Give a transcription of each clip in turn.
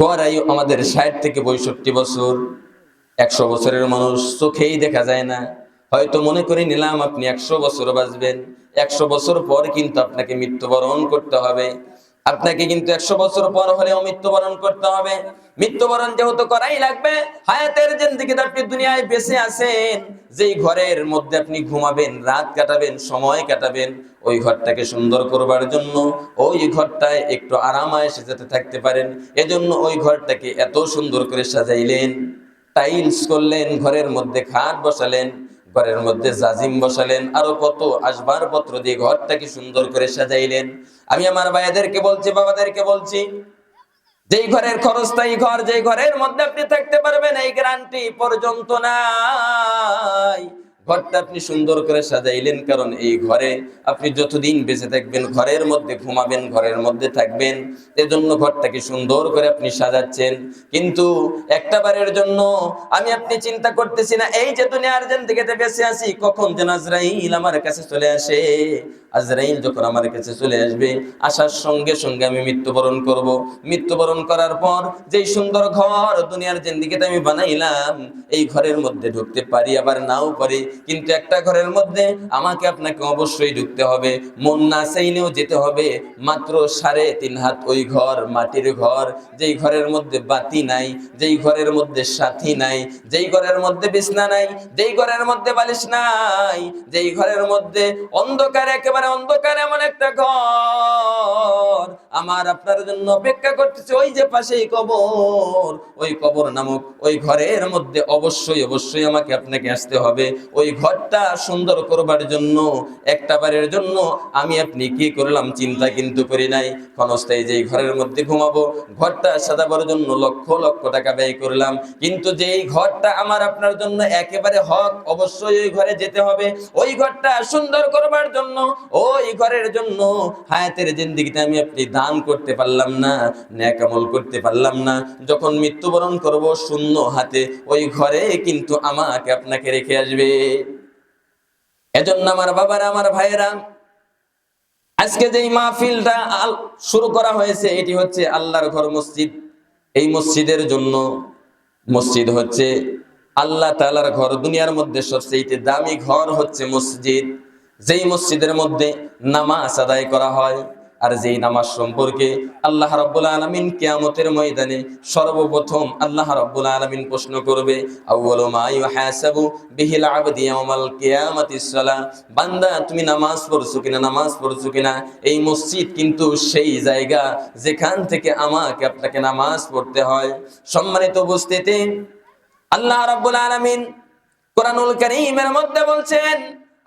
গড় আয়ু আমাদের ৬০ থেকে ৬৫ বছর। ১০০ বছরের মানুষ চোখেই দেখা যায় না। হয়তো মনে করে নিলাম আপনি ১০০ বছর বাঁচবেন। ১০০ বছর পর কিন্তু আপনাকে মৃত্যুবরণ করতে হবে। আপনাকে কিন্তু ১০০ বছর পর হলেও মৃত্যুবরণ করতে হবে। মৃত্যুবরণ যেহেতু করাই লাগবে, হায়াতের জিন্দেগিতে আপনি দুনিয়ায় বেঁচে আছেন, যেই ঘরের মধ্যে আপনি ঘুমাবেন, রাত কাটাবেন, সময় কাটাবেন, ওই ঘরটাকে সুন্দর করবার জন্য, ওই ঘরটায় একটু আরাম আয়েশে যাতে থাকতে পারেন, এজন্য ওই ঘরটাকে এত সুন্দর করে সাজাইলেন, টাইলস করলেন, ঘরের মধ্যে খাট বসালেন, ঘরের মধ্যে জাজিম বসালেন, আরো কত আসবাবপত্র দিয়ে ঘরটাকে সুন্দর করে সাজাইলেন। আমি আমার ভাইদেরকে বলছি, বাবাদেরকে বলছি, যেই ঘরের খরচটাই ঘর, যেই ঘরের মধ্যে আপনি থাকতে পারবেন এই গ্যারান্টি পর্যন্ত নাই। ঘরটা আপনি সুন্দর করে সাজাইলেন, কারণ এই ঘরে আপনি যতদিন বেঁচে থাকবেন, ঘরের মধ্যে ঘুমাবেন, ঘরের মধ্যে থাকবেন, এজন্য ঘরটাকে সুন্দর করে আপনি সাজাচ্ছেন। কিন্তু একটা বারের জন্য আমি আপনি চিন্তা করতেছি না, এই যে দুনিয়ার জিন্দেগিতে বেঁচে আছি, কখন যেন আজরাইল আমার কাছে চলে আসে। আজরাইল যখন আমার কাছে চলে আসবে, আসার সঙ্গে সঙ্গে আমি মৃত্যুবরণ করব। মৃত্যুবরণ করার পর যেই সুন্দর ঘর দুনিয়ার জিন্দেগিতে আমি বানাইলাম, এই ঘরের মধ্যে ঢুকতে পারি আবার নাও পারি, কিন্তু একটা ঘরের মধ্যে আমাকে আপনাকে অবশ্যই ঢুকতে হবে। মন না চাইলেও যেতে হবে। মাত্র ৩.৫ হাত ওই ঘর, মাটির ঘর, যেই ঘরের মধ্যে বাতি নাই, যেই ঘরের মধ্যে সাথী নাই, যেই ঘরের মধ্যে বিছনা নাই, যেই ঘরের মধ্যে বালিশ নাই, যেই ঘরের মধ্যে অন্ধকার, একেবারে অন্ধকার, এমন একটা ঘর আমার আপনার জন্য অপেক্ষা করতেছে। ওই যে পাশেই কবর, ওই কবর নামক ওই ঘরের মধ্যে অবশ্যই অবশ্যই আমাকে আপনাকে আসতে হবে। ওই ঘরটা সুন্দর করবার জন্য একটা বারের জন্য আমি আপনি কি করলাম, চিন্তা কিন্তু করি নাই। ক্ষণস্থায়ী যেই ঘরের মধ্যে ঘুমাবো, ঘরটা সাজাবার জন্য লক্ষ লক্ষ টাকা ব্যয় করলাম, কিন্তু যেই ঘরটা আমার আপনার জন্য একেবারে হক, অবশ্যই ওই ঘরে যেতে হবে। ওই ঘরটা সুন্দর করবার জন্য, ওই ঘরের জন্য হায়াতের জিন্দেগিতে আমি আপনি দান করতে পারলাম না, নেক আমল করতে পারলাম না, যখন মৃত্যুবরণ করব শূন্য হাতে, ওই ঘরে কিন্তু আমাকে আপনাকে রেখে আসবে। এজন্য আমার বাবারা, আমার ভাইয়েরা, আজকে যেই মাহফিলটা শুরু করা হয়েছে, এটি হচ্ছে আল্লাহর ঘর, মসজিদ। এই মসজিদের জন্য, মসজিদ হচ্ছে আল্লাহ তাআলার ঘর। দুনিয়ার মধ্যে সবচেয়ে দামি ঘর হচ্ছে মসজিদ। যেই মসজিদের মধ্যে নামাজ আদায় করা হয়, আর যেই নামাজ সম্পর্কে আল্লাহ রাব্বুল আলামিন কিয়ামতের ময়দানে সর্বপ্রথম আল্লাহ রাব্বুল আলামিন প্রশ্ন করবে, আউয়ালু মা ইউহাসাবু বিহিল আবদি ইয়াউমাল কিয়ামাতিস সালাহ। বান্দা, তুমি নামাজ পড়ছো কিনা, নামাজ পড়ছো কিনা? এই মসজিদ কিন্তু সেই জায়গা যেখান থেকে আমাকে আপনাকে নামাজ পড়তে হয়। সম্মানিত উপস্থিতি, আল্লাহ রাব্বুল আলামিন কোরআনুল কারীমের মধ্যে বলছেন,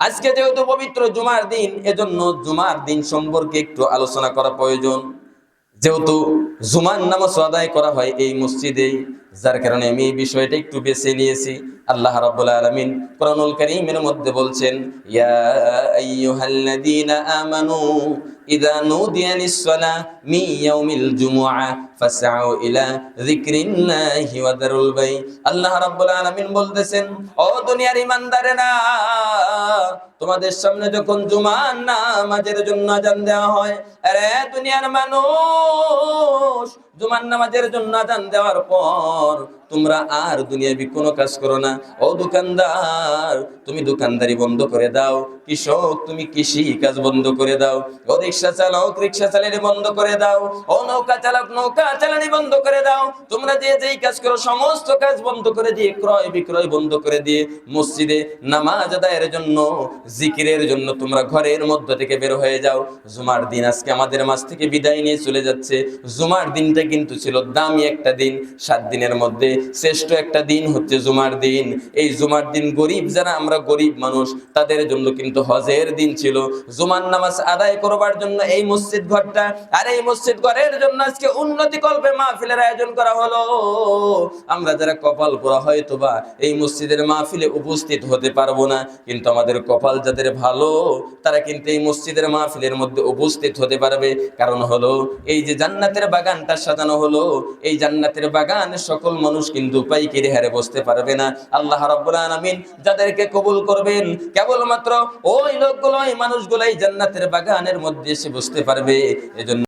আজকে যেহেতু পবিত্র জুমার দিন, এজন্য জুমার দিন সম্পর্কে একটু আলোচনা করা প্রয়োজন। যেহেতু জুমার নামাজ আদায় করা হয় এই মসজিদে, যার কারণে আমি এই বিষয়টা একটু বেছে নিয়েছি। আল্লাহ রাব্বুল আলামিন কোরআনুল কারীমের মধ্যে বলছেন, ইয়া আইয়ুহাল্লাযীনা আমানু ইযা নুদিয়া লিস-সালাহ মিন ইয়াউমিল জুমুআহ ফাসআউ ইলা যিকরিল্লাহি ওয়া দারুল বাই। আল্লাহ রাব্বুল আলামিন বলতেছেন, ও দুনিয়ার ঈমানদারেরা, তোমাদের সামনে যখন জুমার নামাজের জন্য আযান দেওয়া হয়, আরে দুনিয়ার মানুষ, জুমার নামাজের জন্য আযান দেওয়ার পর তোমরা আর দুনিয়াবি কোনো কাজ করো না। ও দোকানদার, তুমি দোকানদারি বন্ধ করে দাও। কৃষক, তুমি কৃষি কাজ বন্ধ করে দাও। ও রিকশা চালক, রিকশা চালানি বন্ধ করে দাও। ও নৌকা চালক, নৌকা চালানি বন্ধ করে দাও। তোমরা যে যেই কাজ করো, সমস্ত কাজ বন্ধ করে দিয়ে, ক্রয় বিক্রয় বন্ধ করে দিয়ে, মসজিদে নামাজ আদায়ের জন্য, জিকিরের জন্য তোমরা ঘরের মধ্য থেকে বের হয়ে যাও। জুমার দিন আজকে আমাদের মাঝ থেকে বিদায় নিয়ে চলে যাচ্ছে। জুমার দিনটা কিন্তু ছিল দামি একটা দিন। 7 দিনের মধ্যে শ্রেষ্ঠ একটা দিন হচ্ছে জুমার দিন। এই জুমার দিন গরিব, যারা আমরা গরিব মানুষ, তাদের জন্য কিন্তু হজের দিন ছিল। জুমার নামাজ আদায় করবার জন্য এই মসজিদ ঘরটা, আর এই মসজিদ ঘরের জন্য আজকে উন্নতি কল্পে মাহফিলের আয়োজন করা হলো। আমরা যারা কপাল পোড়া, হয়তো বা এই মসজিদের মাহফিলে উপস্থিত হতে পারবো না, কিন্তু আমাদের কপাল যাদের ভালো, তারা কিন্তু এই মসজিদের মাহফিলের মধ্যে উপস্থিত হতে পারবে। কারণ হলো, এই যে জান্নাতের বাগানটা সাজানো হলো, এই জান্নাতের বাগানে সকল মানুষ কিন্তু পাইকারি হারে বসতে পারবে না। আল্লাহ রাব্বুল আলামিন যাদেরকে কবুল করবেন, কেবলমাত্র ওই লোকগুলো, ওই মানুষগুলাই জান্নাতের বাগানের মধ্যে এসে বসতে পারবে। এজন্য